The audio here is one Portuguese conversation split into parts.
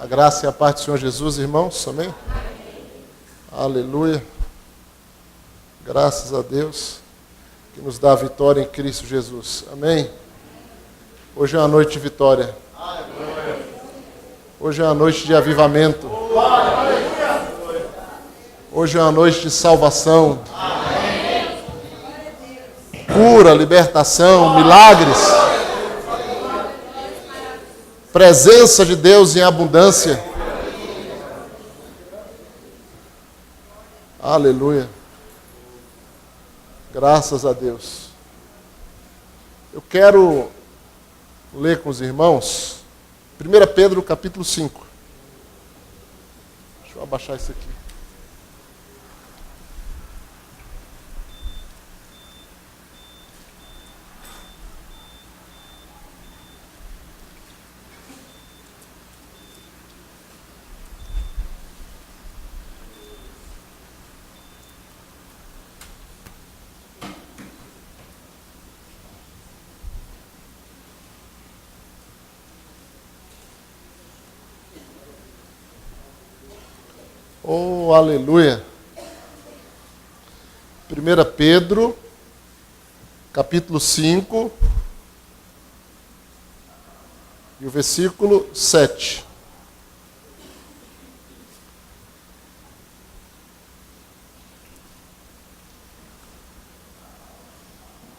A graça e a paz do Senhor Jesus, irmãos, amém? Aleluia. Graças a Deus que nos dá a vitória em Cristo Jesus, amém? Hoje é uma noite de vitória. Hoje é uma noite de avivamento. Hoje é uma noite de salvação. Cura, libertação, milagres. Presença de Deus em abundância. Aleluia. Graças a Deus. Eu quero ler com os irmãos 1 Pedro capítulo 5. Deixa eu abaixar isso aqui. Oh, aleluia. 1 Pedro, capítulo 5, e o versículo 7.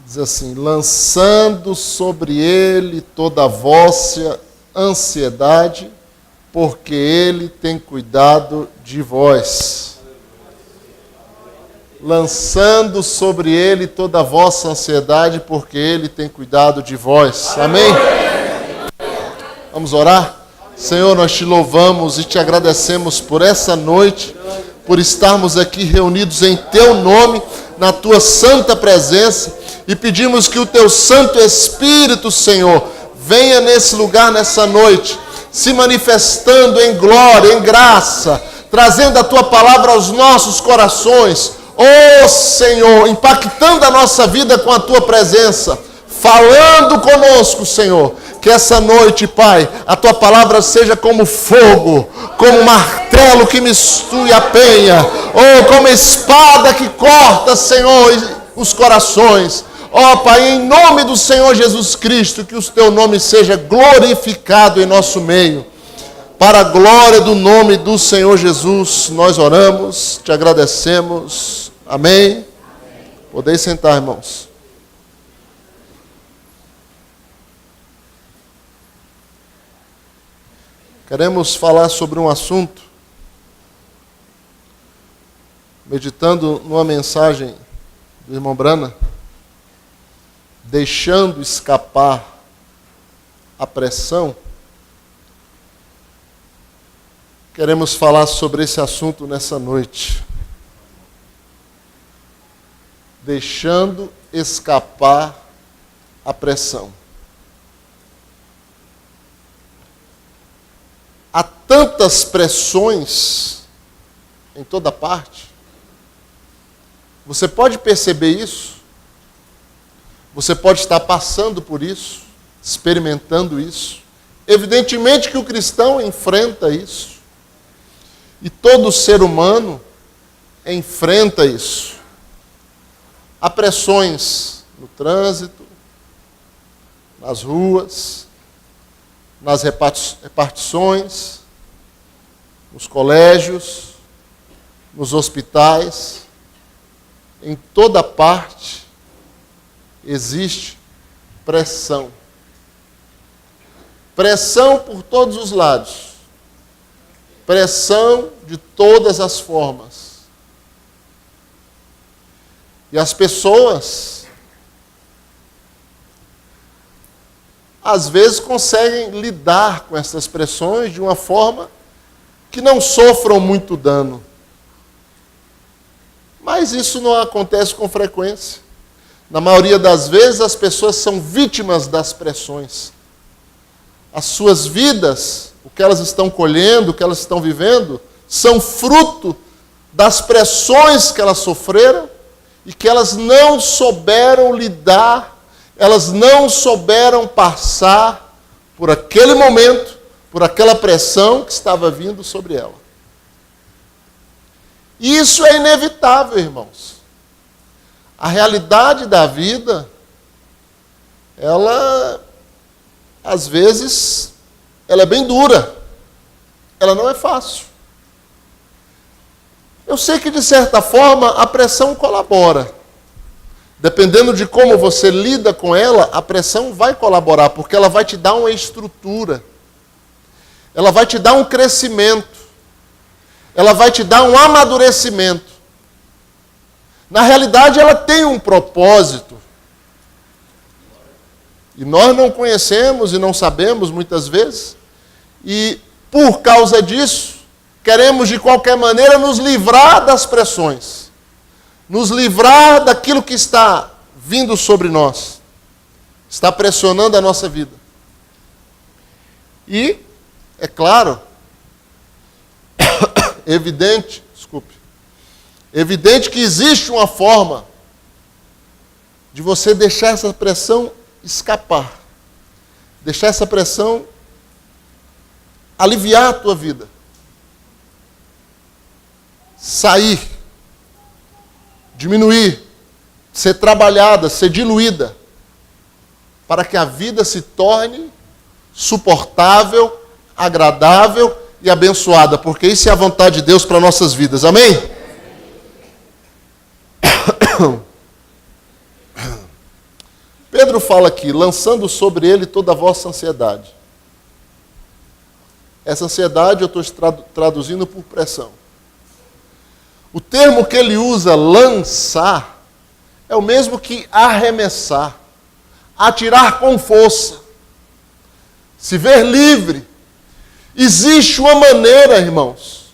Diz assim: lançando sobre ele toda a vossa ansiedade, porque ele tem cuidado de vós. Lançando sobre ele toda a vossa ansiedade, porque ele tem cuidado de vós. Amém? Vamos orar? Senhor, nós te louvamos e te agradecemos por essa noite, por estarmos aqui reunidos em teu nome, na tua santa presença, e pedimos que o teu Santo Espírito, Senhor, venha nesse lugar, nessa noite, se manifestando em glória, em graça, trazendo a tua palavra aos nossos corações. Oh Senhor, impactando a nossa vida com a tua presença, falando conosco, Senhor. Que essa noite, Pai, a tua palavra seja como fogo, como martelo que misture a penha, ou como espada que corta, Senhor, os corações. Ó Pai, em nome do Senhor Jesus Cristo, que o teu nome seja glorificado em nosso meio. Para a glória do nome do Senhor Jesus, nós oramos, te agradecemos. Amém? Podeis sentar, irmãos. Queremos falar sobre um assunto, meditando numa mensagem do irmão Brana, deixando escapar a pressão. Queremos falar sobre esse assunto nessa noite. Deixando escapar a pressão. Há tantas pressões em toda parte. Você pode perceber isso? Você pode estar passando por isso, experimentando isso. Evidentemente que o cristão enfrenta isso. E todo ser humano enfrenta isso. Há pressões no trânsito, nas ruas, nas repartições, nos colégios, nos hospitais. Em toda parte existe pressão. Pressão por todos os lados. Pressão de todas as formas. E as pessoas, às vezes, conseguem lidar com essas pressões de uma forma que não sofram muito dano. Mas isso não acontece com frequência. Na maioria das vezes, as pessoas são vítimas das pressões. As suas vidas, o que elas estão colhendo, o que elas estão vivendo, são fruto das pressões que elas sofreram e que elas não souberam lidar, elas não souberam passar por aquele momento, por aquela pressão que estava vindo sobre ela. E isso é inevitável, irmãos. A realidade da vida, ela, às vezes, ela é bem dura. Ela não é fácil. Eu sei que, de certa forma, a pressão colabora. Dependendo de como você lida com ela, a pressão vai colaborar, porque ela vai te dar uma estrutura. Ela vai te dar um crescimento. Ela vai te dar um amadurecimento. Na realidade, ela tem um propósito. E nós não conhecemos e não sabemos muitas vezes. E, por causa disso, queremos de qualquer maneira nos livrar das pressões. Nos livrar daquilo que está vindo sobre nós. Está pressionando a nossa vida. E, é claro, evidente que existe uma forma de você deixar essa pressão escapar. Deixar essa pressão aliviar a tua vida. Sair. Diminuir. Ser trabalhada, ser diluída. Para que a vida se torne suportável, agradável e abençoada. Porque isso é a vontade de Deus para nossas vidas. Amém? Pedro fala aqui, lançando sobre ele toda a vossa ansiedade. Essa ansiedade eu estou traduzindo por pressão. O termo que ele usa, lançar, é o mesmo que arremessar, atirar com força, se ver livre. Existe uma maneira, irmãos,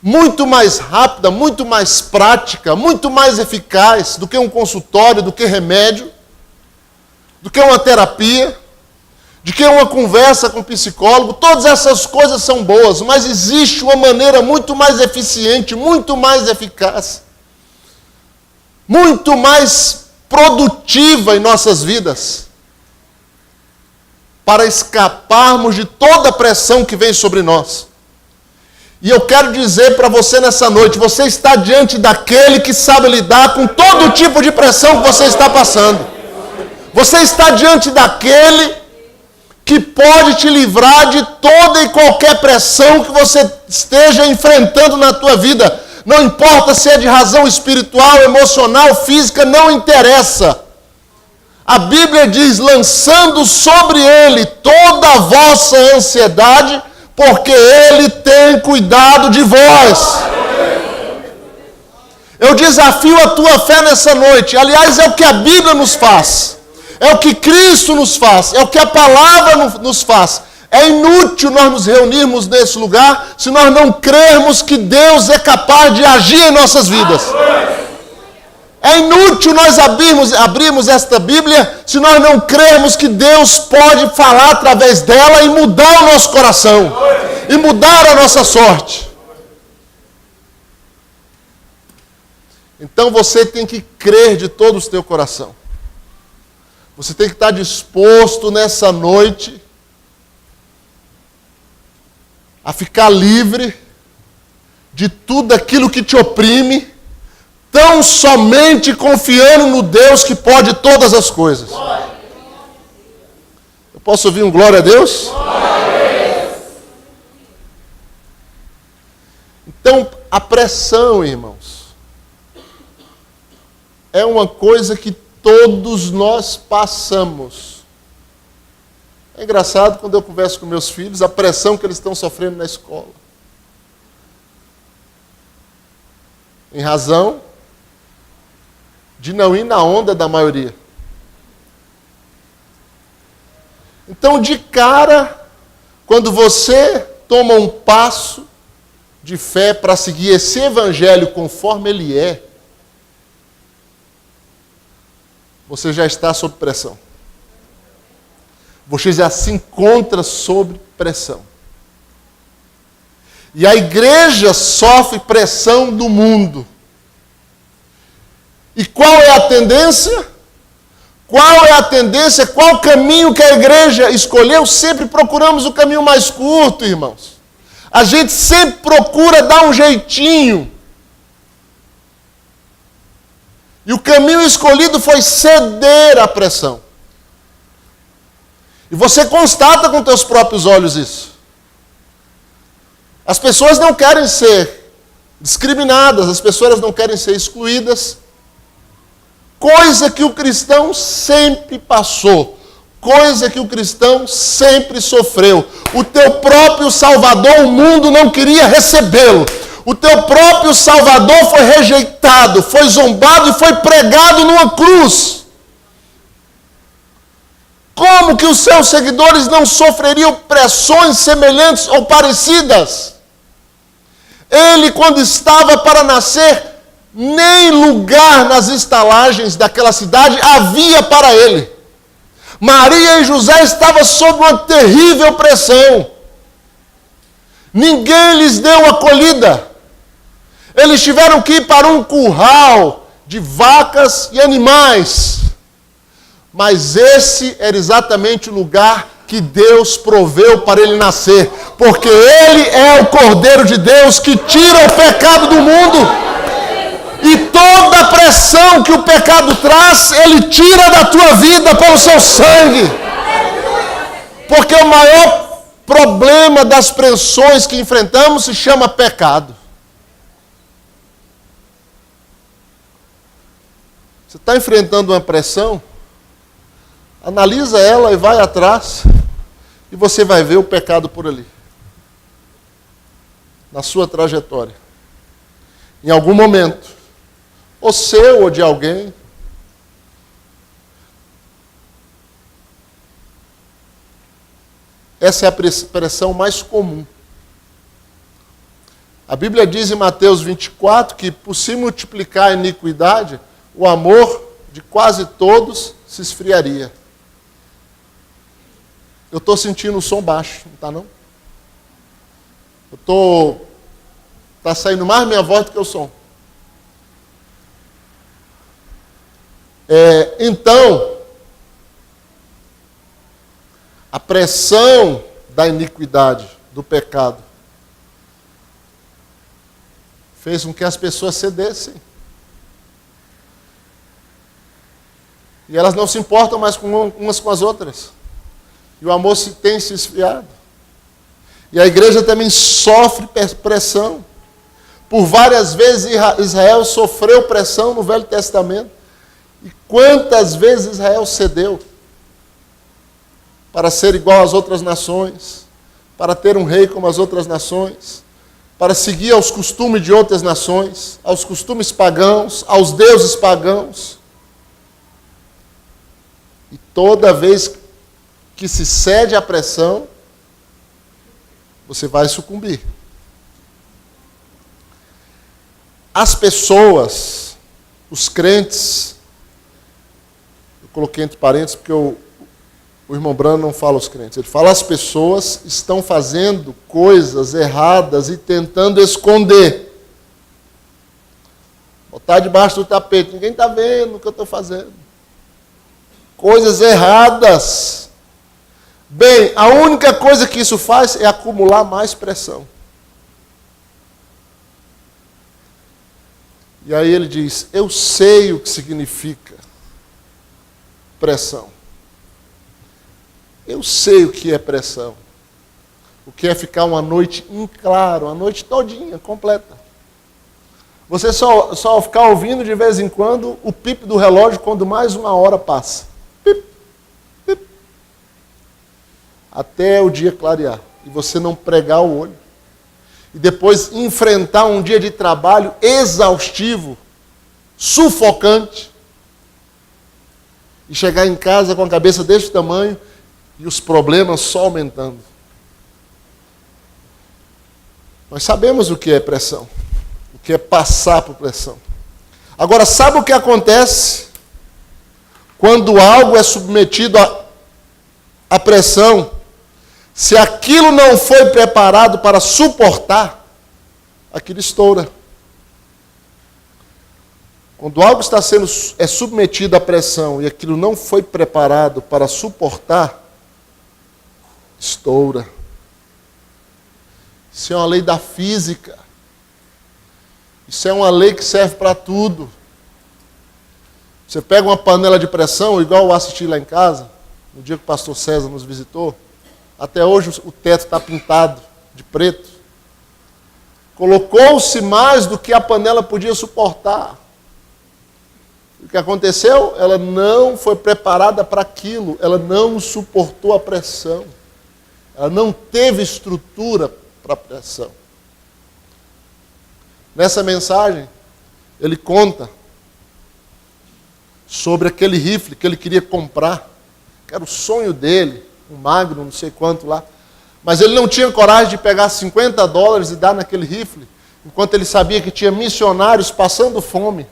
muito mais rápida, muito mais prática, muito mais eficaz do que um consultório, do que remédio, do que uma terapia, de que uma conversa com um psicólogo. Todas essas coisas são boas, mas existe uma maneira muito mais eficiente, muito mais eficaz, muito mais produtiva em nossas vidas, para escaparmos de toda a pressão que vem sobre nós. E eu quero dizer para você nessa noite, você está diante daquele que sabe lidar com todo tipo de pressão que você está passando. Você está diante daquele que pode te livrar de toda e qualquer pressão que você esteja enfrentando na tua vida. Não importa se é de razão espiritual, emocional, física, não interessa. A Bíblia diz, lançando sobre ele toda a vossa ansiedade, porque ele tem cuidado de vós. Eu desafio a tua fé nessa noite. Aliás, é o que a Bíblia nos faz. É o que Cristo nos faz. É o que a palavra nos faz. É inútil nós nos reunirmos nesse lugar se nós não crermos que Deus é capaz de agir em nossas vidas. É inútil nós abrirmos esta Bíblia se nós não crermos que Deus pode falar através dela e mudar o nosso coração. E mudar a nossa sorte. Então você tem que crer de todo o teu coração. Você tem que estar disposto nessa noite a ficar livre de tudo aquilo que te oprime, tão somente confiando no Deus que pode todas as coisas. Eu posso ouvir um glória a Deus? Glória a Deus. Então, a pressão, irmãos, é uma coisa que todos nós passamos. É engraçado quando eu converso com meus filhos, a pressão que eles estão sofrendo na escola. Em razão de não ir na onda da maioria. Então, de cara, quando você toma um passo de fé para seguir esse evangelho conforme ele é, você já está sob pressão. Você já se encontra sob pressão. E a igreja sofre pressão do mundo. E qual é a tendência? Qual é a tendência, qual o caminho que a igreja escolheu? Sempre procuramos o caminho mais curto, irmãos. A gente sempre procura dar um jeitinho. E o caminho escolhido foi ceder à pressão. E você constata com teus próprios olhos isso. As pessoas não querem ser discriminadas, as pessoas não querem ser excluídas. Coisa que o cristão sempre passou. Coisa que o cristão sempre sofreu. O teu próprio Salvador, o mundo não queria recebê-lo. O teu próprio Salvador foi rejeitado, foi zombado e foi pregado numa cruz. Como que os seus seguidores não sofreriam pressões semelhantes ou parecidas? Ele, quando estava para nascer, nem lugar nas estalagens daquela cidade havia para ele. Maria e José estavam sob uma terrível pressão. Ninguém lhes deu acolhida. Eles tiveram que ir para um curral de vacas e animais. Mas esse era exatamente o lugar que Deus proveu para ele nascer. Porque ele é o Cordeiro de Deus que tira o pecado do mundo. E toda a pressão que o pecado traz, ele tira da tua vida pelo seu sangue. Porque o maior problema das pressões que enfrentamos se chama pecado. Você está enfrentando uma pressão? Analisa ela e vai atrás. E você vai ver o pecado por ali. Na sua trajetória. Em algum momento. Ou seu ou de alguém. Essa é a pressão mais comum. A Bíblia diz em Mateus 24 que por se multiplicar a iniquidade, o amor de quase todos se esfriaria. Eu estou sentindo o som baixo, não está não? Está saindo mais minha voz do que o som. Então, a pressão da iniquidade, do pecado, fez com que as pessoas cedessem. E elas não se importam mais umas com as outras. E o amor tem se esfriado. E a igreja também sofre pressão. Por várias vezes Israel sofreu pressão no Velho Testamento. E quantas vezes Israel cedeu para ser igual às outras nações, para ter um rei como as outras nações, para seguir aos costumes de outras nações, aos costumes pagãos, aos deuses pagãos. E toda vez que se cede à pressão, você vai sucumbir. As pessoas, os crentes, eu coloquei entre parênteses porque o irmão Brano não fala os crentes, ele fala as pessoas estão fazendo coisas erradas e tentando esconder. Botar debaixo do tapete, ninguém está vendo o que eu estou fazendo. Coisas erradas. Bem, a única coisa que isso faz é acumular mais pressão. E aí ele diz, eu sei o que significa pressão. Eu sei o que é pressão. O que é ficar uma noite em claro, uma noite todinha, completa. Você só ficar ouvindo de vez em quando o pipe do relógio quando mais uma hora passa. Pip, pip. Até o dia clarear. E você não pregar o olho. E depois enfrentar um dia de trabalho exaustivo, sufocante. E chegar em casa com a cabeça desse tamanho e os problemas só aumentando. Nós sabemos o que é pressão. O que é passar por pressão. Agora, sabe o que acontece quando algo é submetido à pressão? Se aquilo não foi preparado para suportar, aquilo estoura. Quando algo está sendo submetido à pressão e aquilo não foi preparado para suportar, estoura. Isso é uma lei da física. Isso é uma lei que serve para tudo. Você pega uma panela de pressão, igual eu assisti lá em casa, no dia que o pastor César nos visitou. Até hoje o teto está pintado de preto. Colocou-se mais do que a panela podia suportar. O que aconteceu? Ela não foi preparada para aquilo. Ela não suportou a pressão. Ela não teve estrutura para a pressão. Nessa mensagem, ele conta sobre aquele rifle que ele queria comprar, que era o sonho dele, um Magnum, não sei quanto lá. Mas ele não tinha coragem de pegar $50 e dar naquele rifle, enquanto ele sabia que tinha missionários passando fome.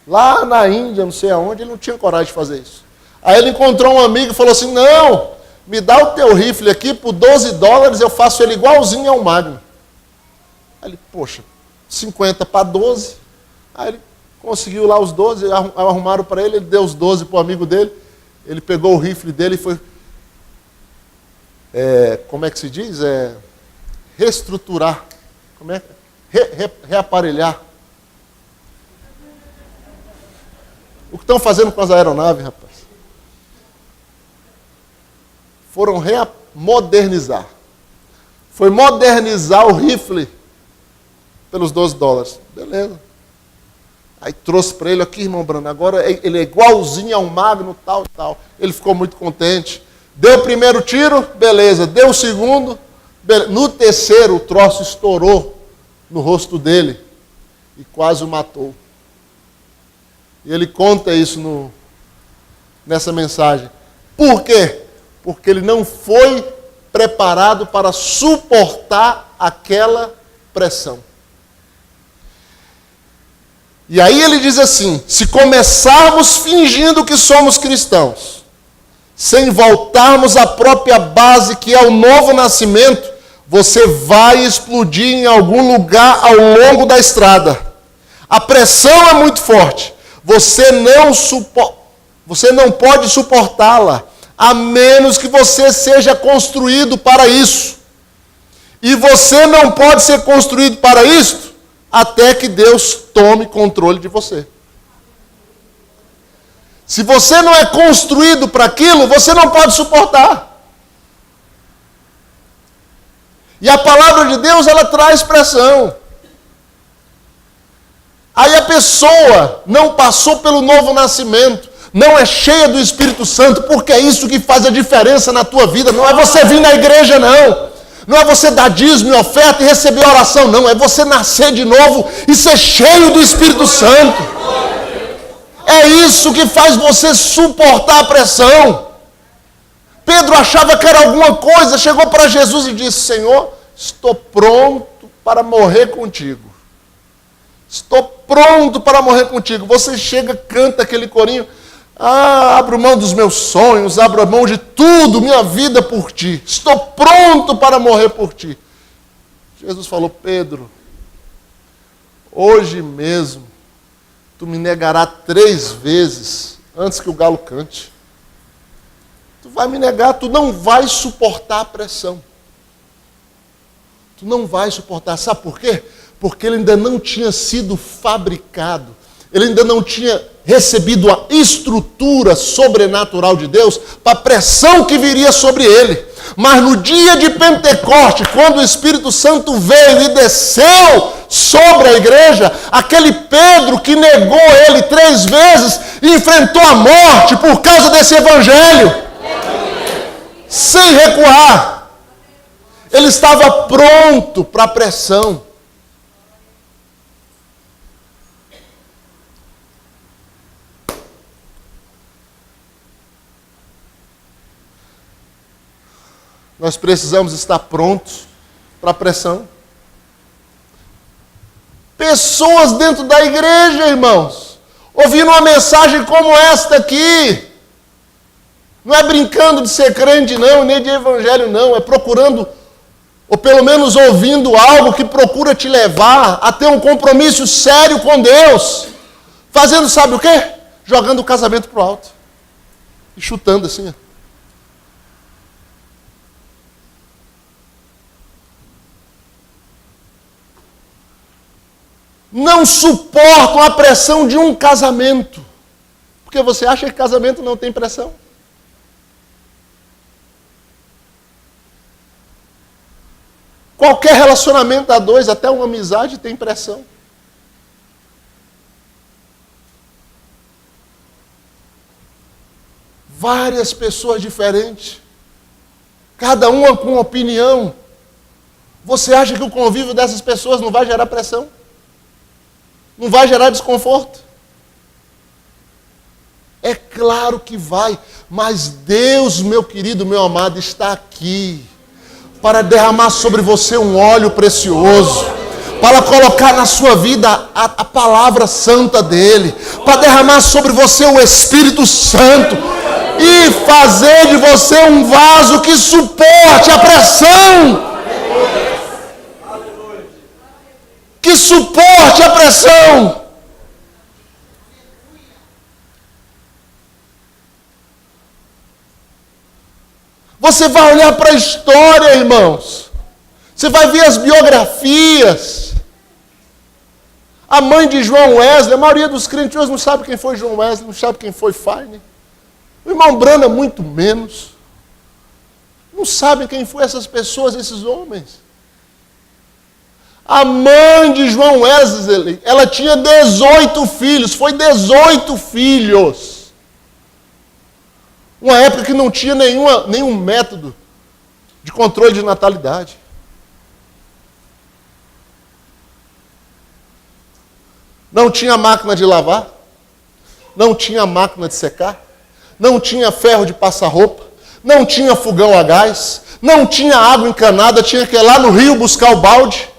Lá na Índia, não sei aonde, ele não tinha coragem de fazer isso. Aí ele encontrou um amigo e falou assim, não, me dá o teu rifle aqui por $12, eu faço ele igualzinho ao Magnum. Aí ele, poxa, 50 para 12. Aí ele conseguiu lá os 12, arrumaram para ele deu os 12 para o amigo dele. Ele pegou o rifle dele e foi, como é que se diz? Reestruturar. Como é? Reaparelhar. O que estão fazendo com as aeronaves, rapaz? Foram modernizar. Foi modernizar o rifle pelos $12. Beleza. Aí trouxe para ele aqui, irmão Brando, agora ele é igualzinho ao Magno, tal, tal. Ele ficou muito contente. Deu o primeiro tiro, beleza. Deu o segundo, beleza. No terceiro, o troço estourou no rosto dele e quase o matou. E ele conta isso nessa mensagem. Por quê? Porque ele não foi preparado para suportar aquela pressão. E aí ele diz assim, se começarmos fingindo que somos cristãos, sem voltarmos à própria base que é o novo nascimento, você vai explodir em algum lugar ao longo da estrada. A pressão é muito forte. Você não pode suportá-la, a menos que você seja construído para isso. E você não pode ser construído para isso até que Deus tome controle de você. Se você não é construído para aquilo, você não pode suportar. E a palavra de Deus, ela traz pressão. Aí a pessoa não passou pelo novo nascimento, não é cheia do Espírito Santo, porque é isso que faz a diferença na tua vida. Não é você vir na igreja, não. Não é você dar dízimo e oferta e receber oração, não. É você nascer de novo e ser cheio do Espírito Santo. É isso que faz você suportar a pressão. Pedro achava que era alguma coisa, chegou para Jesus e disse, Senhor, estou pronto para morrer contigo. Estou pronto para morrer contigo. Você chega, canta aquele corinho. Abro mão dos meus sonhos, abro mão de tudo, minha vida por ti. Estou pronto para morrer por ti. Jesus falou, Pedro, hoje mesmo, tu me negarás 3 vezes antes que o galo cante. Tu vai me negar, tu não vai suportar a pressão. Tu não vai suportar. Sabe por quê? Porque ele ainda não tinha sido fabricado. Ele ainda não tinha recebido a estrutura sobrenatural de Deus para a pressão que viria sobre ele. Mas no dia de Pentecoste, quando o Espírito Santo veio e desceu sobre a igreja, aquele Pedro que negou ele 3 vezes e enfrentou a morte por causa desse evangelho, sem recuar. Ele estava pronto para a pressão. Nós precisamos estar prontos para a pressão. Pessoas dentro da igreja, irmãos, ouvindo uma mensagem como esta aqui. Não é brincando de ser crente, não, nem de evangelho, não. É procurando, ou pelo menos ouvindo algo que procura te levar a ter um compromisso sério com Deus. Fazendo sabe o quê? Jogando o casamento pro alto. E chutando assim, ó. Não suportam a pressão de um casamento. Porque você acha que casamento não tem pressão? Qualquer relacionamento a dois, até uma amizade, tem pressão. Várias pessoas diferentes, cada uma com opinião. Você acha que o convívio dessas pessoas não vai gerar pressão? Não vai gerar desconforto? É claro que vai, mas Deus, meu querido, meu amado, está aqui para derramar sobre você um óleo precioso, para colocar na sua vida a palavra santa dele, para derramar sobre você o Espírito Santo e fazer de você um vaso que suporte a pressão. Que suporte a pressão. Você vai olhar para a história, irmãos. Você vai ver as biografias. A mãe de João Wesley, a maioria dos crentes hoje não sabe quem foi João Wesley, não sabe quem foi Fine. O irmão Brana, muito menos. Não sabem quem foram essas pessoas, esses homens. A mãe de João Wesley, ela tinha 18 filhos, foi 18 filhos. Uma época que não tinha nenhum método de controle de natalidade. Não tinha máquina de lavar, não tinha máquina de secar, não tinha ferro de passar roupa, não tinha fogão a gás, não tinha água encanada, tinha que ir lá no rio buscar o balde.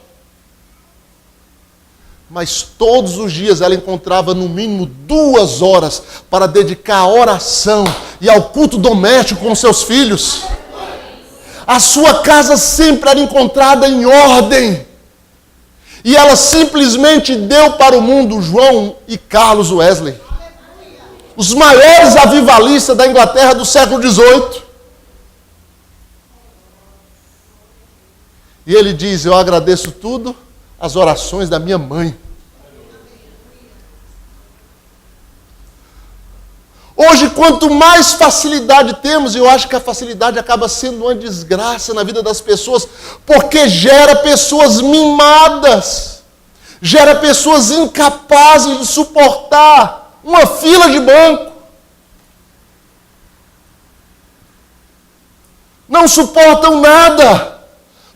Mas todos os dias ela encontrava no mínimo 2 horas para dedicar à oração e ao culto doméstico com seus filhos. A sua casa sempre era encontrada em ordem. E ela simplesmente deu para o mundo João e Carlos Wesley, os maiores avivalistas da Inglaterra do século XVIII. E ele diz: eu agradeço tudo as orações da minha mãe. Hoje, quanto mais facilidade temos, eu acho que a facilidade acaba sendo uma desgraça na vida das pessoas, porque gera pessoas mimadas, gera pessoas incapazes de suportar uma fila de banco. Não suportam nada,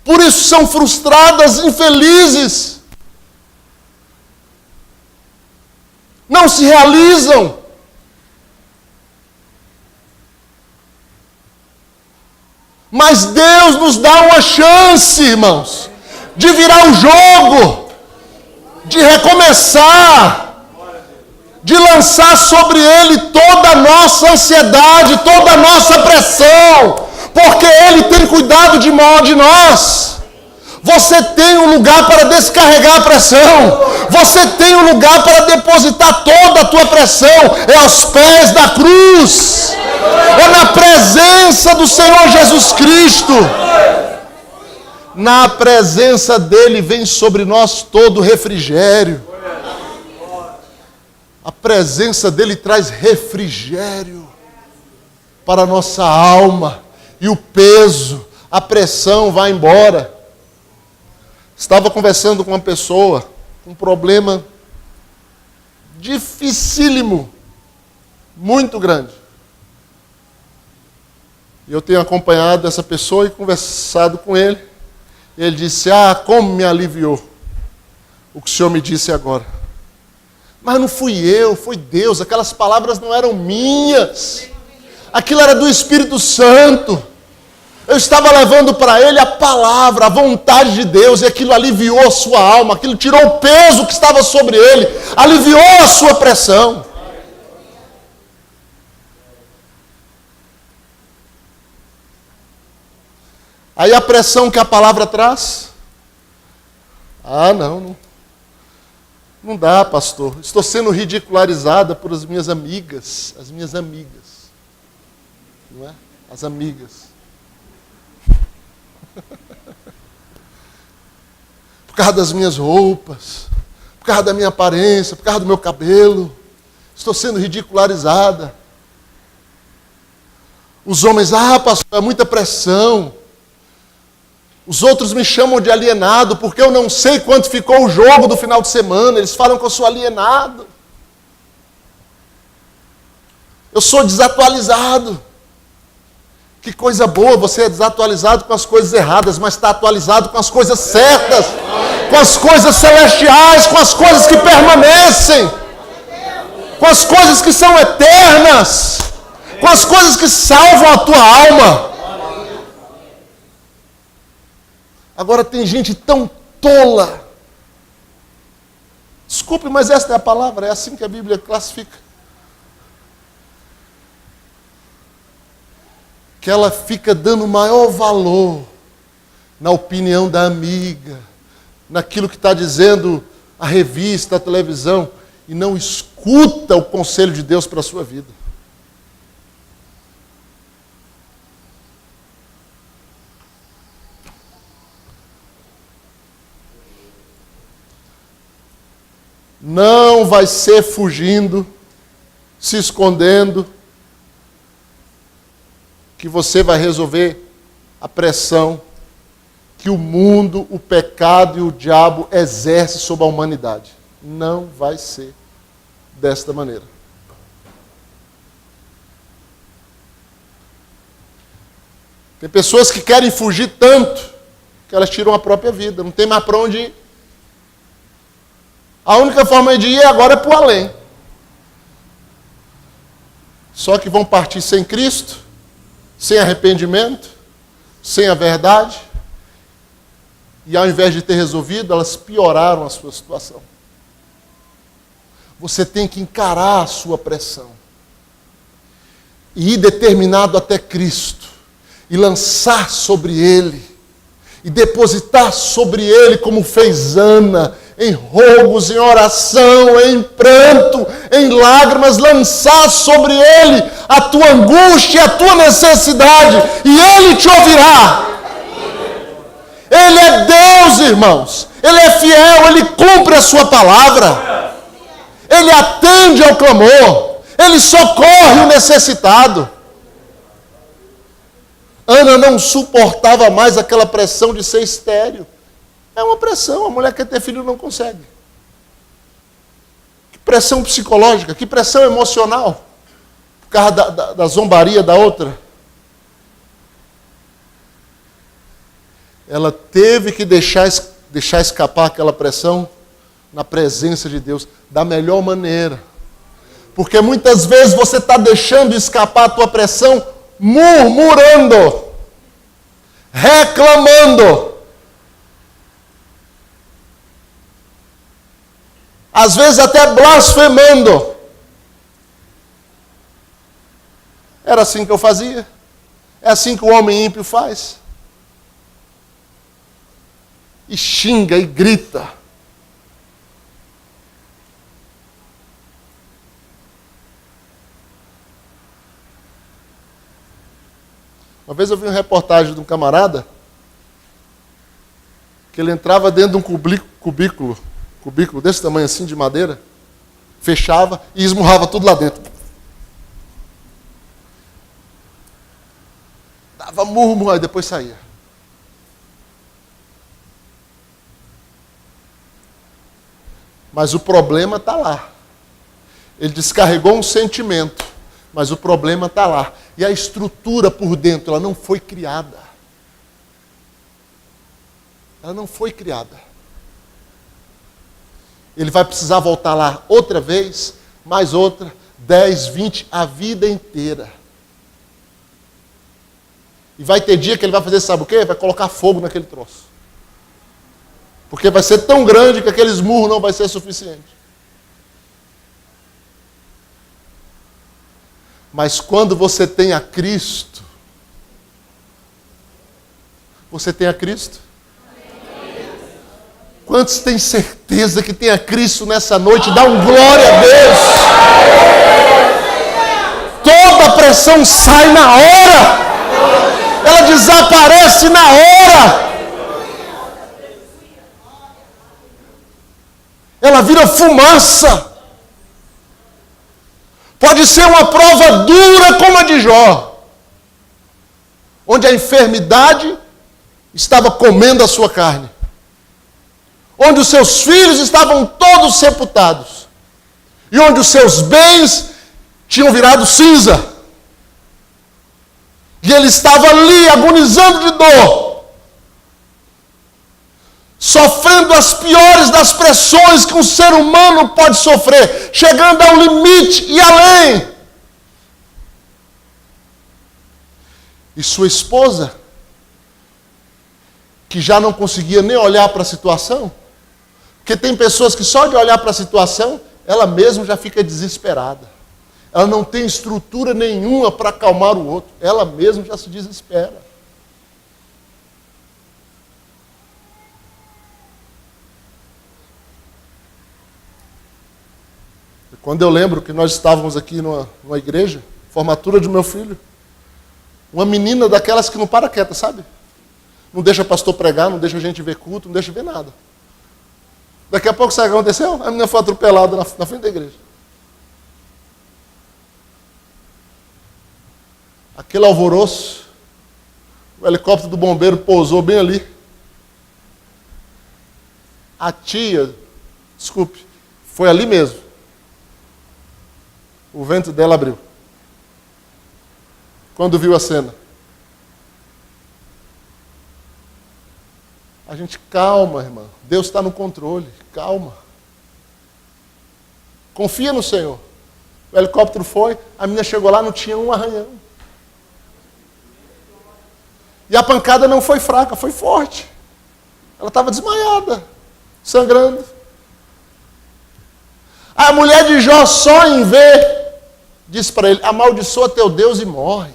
por isso são frustradas, infelizes, não se realizam. Mas Deus nos dá uma chance, irmãos, de virar o jogo, de recomeçar, de lançar sobre Ele toda a nossa ansiedade, toda a nossa pressão, porque Ele tem cuidado de nós. Você tem um lugar para descarregar a pressão, você tem um lugar para depositar toda a tua pressão, é aos pés da cruz. É na presença do Senhor Jesus Cristo. Na presença dele vem sobre nós todo refrigério. A presença dele traz refrigério para a nossa alma. E o peso, a pressão vai embora. Estava conversando com uma pessoa com um problema dificílimo, muito grande. Eu tenho acompanhado essa pessoa e conversado com ele. Ele disse: como me aliviou o que o Senhor me disse agora. Mas não fui eu, foi Deus. Aquelas palavras não eram minhas. Aquilo era do Espírito Santo. Eu estava levando para ele a palavra, a vontade de Deus, e aquilo aliviou a sua alma, aquilo tirou o peso que estava sobre ele, aliviou a sua pressão. Aí a pressão que a palavra traz, não. Não dá, pastor. Estou sendo ridicularizada por as minhas amigas. As minhas amigas. Não é? As amigas. Por causa das minhas roupas. Por causa da minha aparência. Por causa do meu cabelo. Estou sendo ridicularizada. Os homens, pastor, é muita pressão. Os outros me chamam de alienado porque eu não sei quanto ficou o jogo do final de semana. Eles falam que eu sou alienado. Eu sou desatualizado. Que coisa boa, você é desatualizado com as coisas erradas, mas está atualizado com as coisas certas, com as coisas celestiais, com as coisas que permanecem, com as coisas que são eternas, com as coisas que salvam a tua alma. Agora tem gente tão tola. Desculpe, mas esta é a palavra, é assim que a Bíblia classifica. Que ela fica dando maior valor na opinião da amiga, naquilo que está dizendo a revista, a televisão, e não escuta o conselho de Deus para a sua vida. Não vai ser fugindo, se escondendo, que você vai resolver a pressão que o mundo, o pecado e o diabo exercem sobre a humanidade. Não vai ser desta maneira. Tem pessoas que querem fugir tanto que elas tiram a própria vida, não tem mais para onde ir. A única forma de ir agora é para o além. Só que vão partir sem Cristo, sem arrependimento, sem a verdade. E ao invés de ter resolvido, elas pioraram a sua situação. Você tem que encarar a sua pressão. E ir determinado até Cristo. E lançar sobre Ele. E depositar sobre Ele, como fez Ana, em rogos, em oração, em pranto, em lágrimas, lançar sobre Ele a tua angústia, a tua necessidade, e Ele te ouvirá. Ele é Deus, irmãos. Ele é fiel, Ele cumpre a sua palavra. Ele atende ao clamor. Ele socorre o necessitado. Ana não suportava mais aquela pressão de ser estéril. É uma pressão, a mulher quer ter filho e não consegue. Que pressão psicológica, que pressão emocional. Por causa da zombaria da outra. Ela teve que deixar escapar aquela pressão na presença de Deus, da melhor maneira. Porque muitas vezes você está deixando escapar a tua pressão murmurando, reclamando. Às vezes até blasfemando. Era assim que eu fazia. É assim que o homem ímpio faz. E xinga e grita. Uma vez eu vi uma reportagem de um camarada que ele entrava dentro de um cubículo desse tamanho assim, de madeira, fechava e esmurrava tudo lá dentro. Dava murmur e depois saía. Mas o problema está lá. Ele descarregou um sentimento, mas o problema está lá. E a estrutura por dentro, ela não foi criada. Ela não foi criada. Ele vai precisar voltar lá outra vez, mais outra, 10, 20, a vida inteira. E vai ter dia que ele vai fazer, sabe o quê? Vai colocar fogo naquele troço. Porque vai ser tão grande que aquele esmurro não vai ser suficiente. Mas quando você tem a Cristo, você tem a Cristo? Quantos têm certeza que tem a Cristo nessa noite? Dá um glória a Deus. Toda a pressão sai na hora. Ela desaparece na hora. Ela vira fumaça. Pode ser uma prova dura como a de Jó, onde a enfermidade estava comendo a sua carne, onde os seus filhos estavam todos sepultados, e onde os seus bens tinham virado cinza. E ele estava ali agonizando de dor, sofrendo as piores das pressões que um ser humano pode sofrer, chegando ao limite e além. E sua esposa, que já não conseguia nem olhar para a situação, porque tem pessoas que só de olhar para a situação, ela mesma já fica desesperada. Ela não tem estrutura nenhuma para acalmar o outro. Ela mesma já se desespera. E quando eu lembro que nós estávamos aqui numa igreja, formatura de meu filho, uma menina daquelas que não para quieta, sabe? Não deixa pastor pregar, não deixa a gente ver culto, não deixa ver nada. Daqui a pouco, sabe o que aconteceu? A menina foi atropelada na frente da igreja. Aquele alvoroço, o helicóptero do bombeiro pousou bem ali. A tia, desculpe, foi ali mesmo. O ventre dela abriu. Quando viu a cena. A gente, calma, irmã. Deus está no controle. Calma. Confia no Senhor. O helicóptero foi, a menina chegou lá, não tinha um arranhão. E a pancada não foi fraca, foi forte. Ela estava desmaiada, sangrando. A mulher de Jó, só em ver, disse para ele, amaldiçoa teu Deus e morre.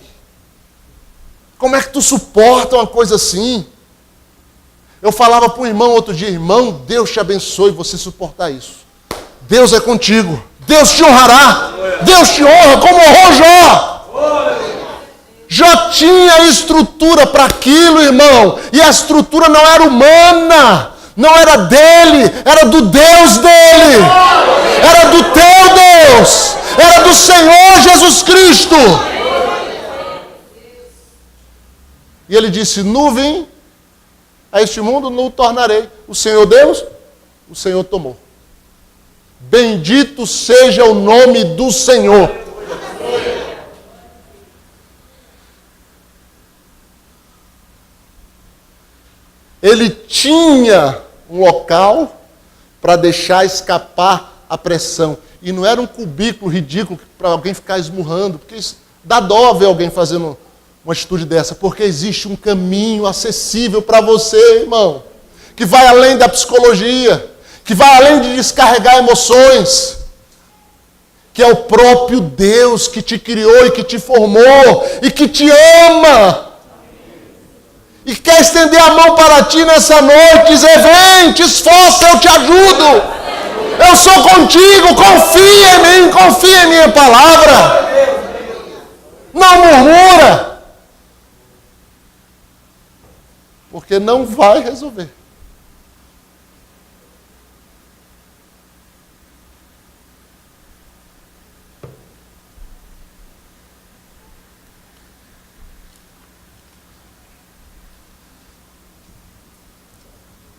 Como é que tu suporta uma coisa assim? Eu falava para um irmão outro dia, irmão, Deus te abençoe você suportar isso. Deus é contigo. Deus te honrará. Deus te honra como honrou Jó. Jó tinha estrutura para aquilo, irmão. E a estrutura não era humana. Não era dele. Era do Deus dele. Era do teu Deus. Era do Senhor Jesus Cristo. E ele disse, nuvem a este mundo não o tornarei. O Senhor Deus, o Senhor tomou. Bendito seja o nome do Senhor. Ele tinha um local para deixar escapar a pressão. E não era um cubículo ridículo para alguém ficar esmurrando, porque isso dá dó ver alguém fazendo uma atitude dessa, porque existe um caminho acessível para você, irmão, que vai além da psicologia, que vai além de descarregar emoções, que é o próprio Deus que te criou e que te formou e que te ama. E quer estender a mão para ti nessa noite, dizer, vem, te esforça, eu te ajudo. Eu sou contigo, confia em mim, confia em minha palavra. Não murmura. Porque não vai resolver.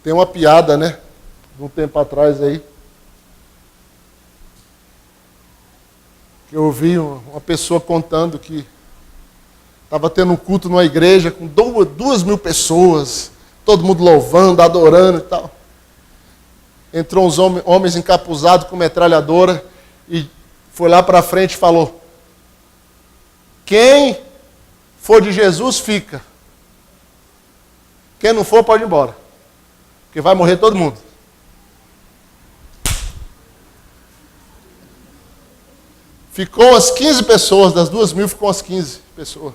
Tem uma piada, né? De um tempo atrás aí. Que eu ouvi uma pessoa contando que estava tendo um culto numa igreja com 2.000 pessoas. Todo mundo louvando, adorando e tal. Entrou uns homens encapuzados com metralhadora e foi lá para frente e falou, quem for de Jesus, fica. Quem não for, pode ir embora. Porque vai morrer todo mundo. Ficou as 15 pessoas, das 2.000 ficou as 15 pessoas.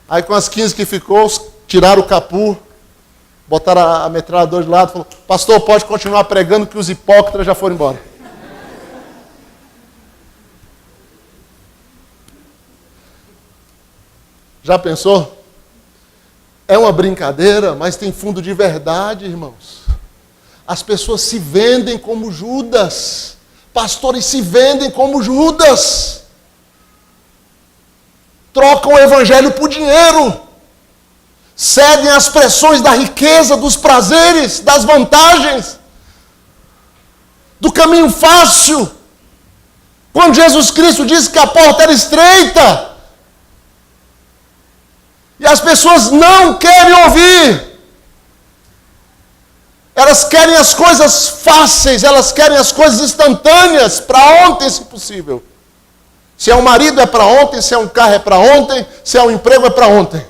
Aí com as 15 que ficou, tiraram o capuz, Botaram a metralhadora de lado e falou, pastor, pode continuar pregando que os hipócritas já foram embora. Já pensou? É uma brincadeira, mas tem fundo de verdade, irmãos. As pessoas se vendem como Judas. Pastores se vendem como Judas. Trocam o evangelho por dinheiro. Cedem às pressões da riqueza, dos prazeres, das vantagens, do caminho fácil. Quando Jesus Cristo disse que a porta era estreita, e as pessoas não querem ouvir. Elas querem as coisas fáceis, elas querem as coisas instantâneas, para ontem, se possível. Se é um marido, é para ontem, se é um carro, é para ontem, se é um emprego, é para ontem.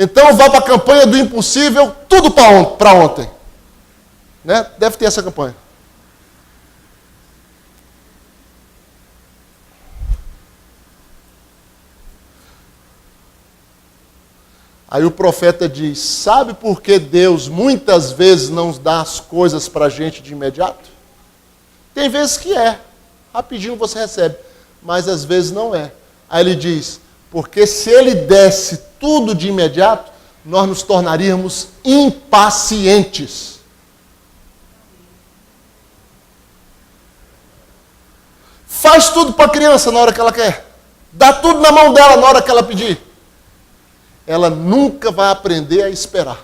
Então vá para a campanha do impossível, tudo para ontem. Né? Deve ter essa campanha. Aí o profeta diz, sabe por que Deus muitas vezes não dá as coisas para a gente de imediato? Tem vezes que é, rapidinho você recebe, mas às vezes não é. Aí ele diz, porque se ele desse tudo de imediato, nós nos tornaríamos impacientes. Faz tudo para a criança na hora que ela quer. Dá tudo na mão dela na hora que ela pedir. Ela nunca vai aprender a esperar.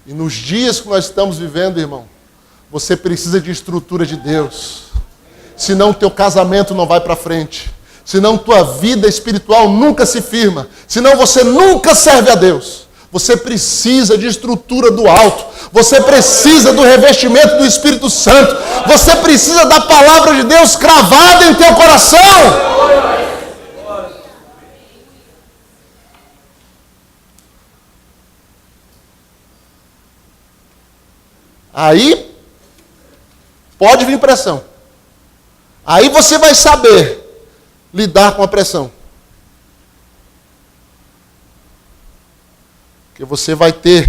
E nos dias que nós estamos vivendo, irmão, você precisa de estrutura de Deus. Senão teu casamento não vai para frente. Senão tua vida espiritual nunca se firma. Senão você nunca serve a Deus. Você precisa de estrutura do alto. Você precisa do revestimento do Espírito Santo. Você precisa da palavra de Deus cravada em teu coração. Aí pode vir pressão. Aí você vai saber lidar com a pressão. Porque você vai ter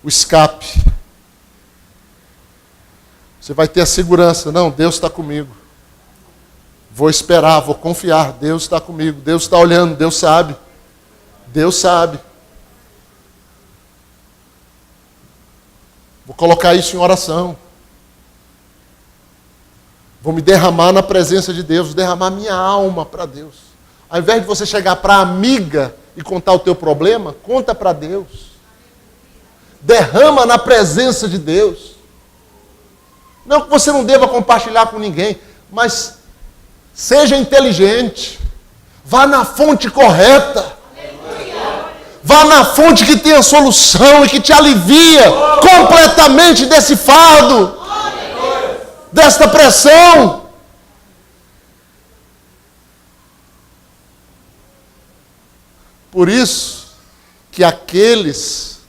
o escape. Você vai ter a segurança. Não, Deus está comigo. Vou esperar, vou confiar. Deus está comigo. Deus está olhando. Deus sabe. Deus sabe. Vou colocar isso em oração. Vou me derramar na presença de Deus. Derramar minha alma para Deus. Ao invés de você chegar para a amiga e contar o teu problema, conta para Deus. Derrama na presença de Deus. Não que você não deva compartilhar com ninguém, mas seja inteligente. Vá na fonte correta. Vá na fonte que tem a solução e que te alivia completamente desse fardo, desta pressão. Por isso que aqueles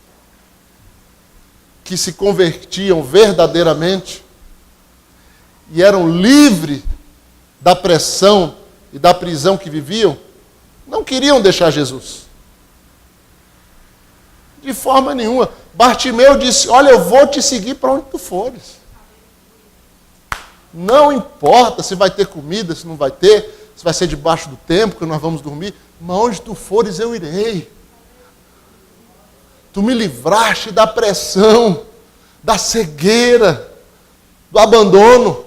que se convertiam verdadeiramente e eram livres da pressão e da prisão que viviam, não queriam deixar Jesus. De forma nenhuma. Bartimeu disse, olha, eu vou te seguir para onde tu fores. Não importa se vai ter comida, se não vai ter, se vai ser debaixo do templo que nós vamos dormir, mas onde tu fores eu irei. Tu me livraste da pressão, da cegueira, do abandono.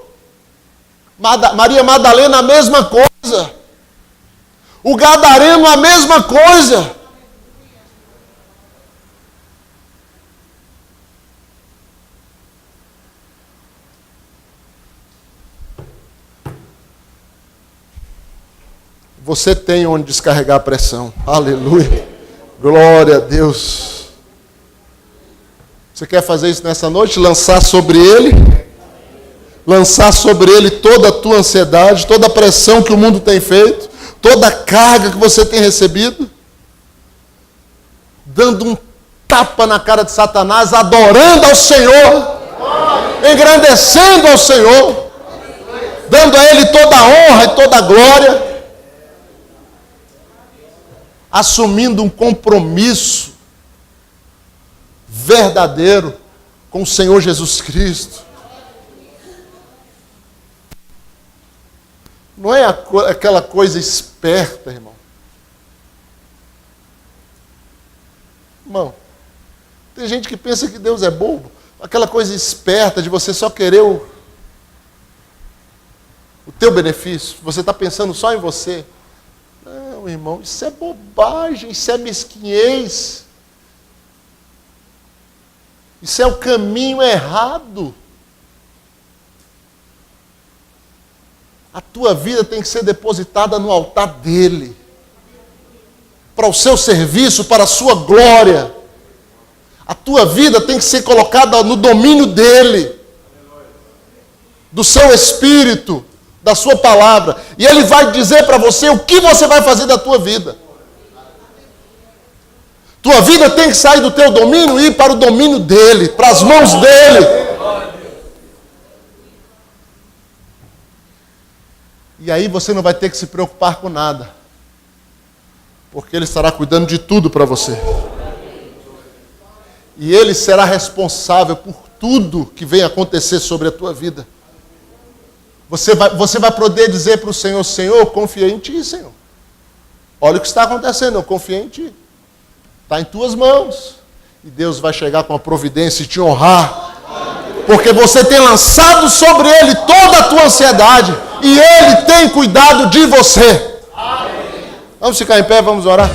Maria Madalena, a mesma coisa. O gadareno, a mesma coisa. Você tem onde descarregar a pressão. Aleluia. Glória a Deus. Você quer fazer isso nessa noite? Lançar sobre ele? Lançar sobre ele toda a tua ansiedade, toda a pressão que o mundo tem feito, toda a carga que você tem recebido? Dando um tapa na cara de Satanás, adorando ao Senhor, engrandecendo ao Senhor, dando a Ele toda a honra e toda a glória, assumindo um compromisso verdadeiro com o Senhor Jesus Cristo. Não é aquela coisa esperta, irmão. Irmão, tem gente que pensa que Deus é bobo. Aquela coisa esperta de você só querer o teu benefício. Você está pensando só em você. Não, irmão, isso é bobagem, isso é mesquinhez. Isso é o caminho errado. A tua vida tem que ser depositada no altar dele. Para o seu serviço, para a sua glória. A tua vida tem que ser colocada no domínio dele. Do seu espírito, da sua palavra. E ele vai dizer para você o que você vai fazer da tua vida. Tua vida tem que sair do teu domínio e ir para o domínio dele, para as mãos dele. E aí você não vai ter que se preocupar com nada. Porque ele estará cuidando de tudo para você. E ele será responsável por tudo que vem acontecer sobre a tua vida. Você vai poder dizer para o Senhor: Senhor, eu confiei em Ti, Senhor. Olha o que está acontecendo, eu confiei em Ti. Está em Tuas mãos. E Deus vai chegar com a providência e te honrar. Porque você tem lançado sobre Ele toda a tua ansiedade. E Ele tem cuidado de você. Vamos ficar em pé, vamos orar.